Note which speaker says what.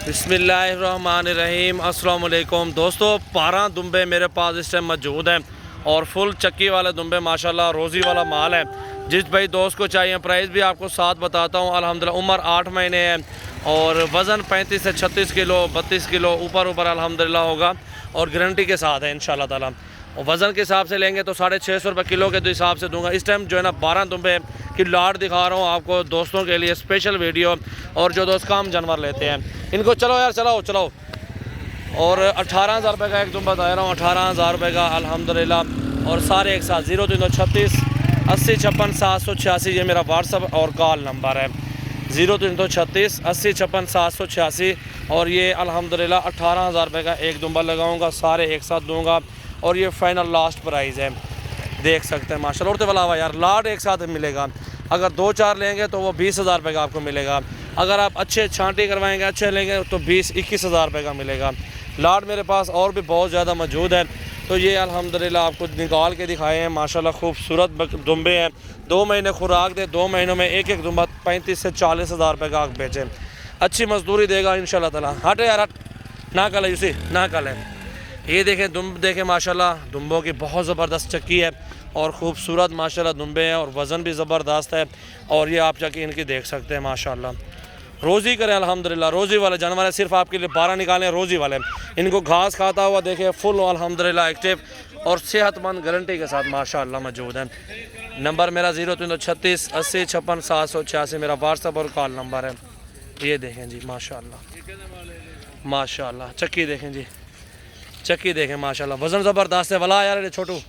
Speaker 1: बिस्मिल्लाहिर्रहमानिर्रहीम। अस्सलाम वालेकुम दोस्तों, 12 दुम्बे मेरे पास इस टाइम मौजूद हैं और फुल चक्की वाले दुम्बे माशाल्लाह रोज़ी वाला माल है। जिस भाई दोस्त को चाहिए प्राइस भी आपको साथ बताता हूँ। अल्हम्दुलिल्लाह उम्र 8 महीने है और वज़न 35 से 36 किलो 32 किलो ऊपर अल्हम्दुलिल्लाह होगा और गारंटी के साथ है इंशाल्लाह ताला। और वज़न के हिसाब से लेंगे तो 650 रुपये किलो के हिसाब से दूंगा। इस टाइम जो है ना 12 दुम्बे की लाट दिखा रहा हूँ आपको दोस्तों के लिए स्पेशल वीडियो। और जो दोस्त काम जानवर लेते हैं इनको चलो यार चलाओ। और 18,000 रुपये का एक दुम्बा दे रहा हूँ, 18,000 रुपये का अल्हम्दुलिल्लाह। और सारे एक साथ 0336 80 56 786 ये मेरा व्हाट्सअप और कॉल नंबर है। 0336 80 56 786 और ये अल्हम्दुलिल्लाह 18,000 रुपये का एक दुम्बा लगाऊंगा, सारे एक साथ दूंगा। और ये फाइनल लास्ट प्राइस है, देख सकते हैं माशाल्लाह। और तो अलावा यार लाट एक साथ मिलेगा। अगर 2-4 लेंगे तो वो 20,000 रुपये का आपको मिलेगा। अगर आप अच्छे छांटी करवाएंगे अच्छे लेंगे तो 20-21,000 रुपये का मिलेगा। लाट मेरे पास और भी बहुत ज़्यादा मौजूद है। तो ये अल्हम्दुलिल्लाह आपको निकाल के दिखाए हैं माशाल्लाह। खूबसूरत दुम्बे हैं, 2 महीने खुराक दे, 2 महीनों में एक दुम्बा 35 से 40,000 रुपये का आप बेचें। अच्छी मजदूरी देगा इंशाल्लाह ताला। हट यार हट ना कल उसी ना कल है। ये देखें दुम्ब देखें माशाल्लाह, दुम्बों की बहुत ज़बरदस्त चक्की है और ख़ूबसूरत माशाल्लाह दुम्बे हैं और वज़न भी ज़बरदस्त है। और ये आप चक्की इनकी देख सकते हैं माशाल्लाह। रोज़ी करें अल्हम्दुलिल्लाह, रोज़ी वाले जानवर है। सिर्फ आपके लिए 12 निकालें रोज़ी वाले। इनको घास खाता हुआ देखें फुल अल्हम्दुलिल्लाह एक्टिव और सेहतमंद गारंटी के साथ माशाल्लाह मौजूद है। नंबर मेरा 0336 80 56 786 मेरा व्हाट्सअप और कॉल नंबर है। ये देखें जी माशाल्लाह चक्की देखें जी, चक्की देखें माशाल्लाह। वज़न ज़बरदस्त है वाला यार छोटू।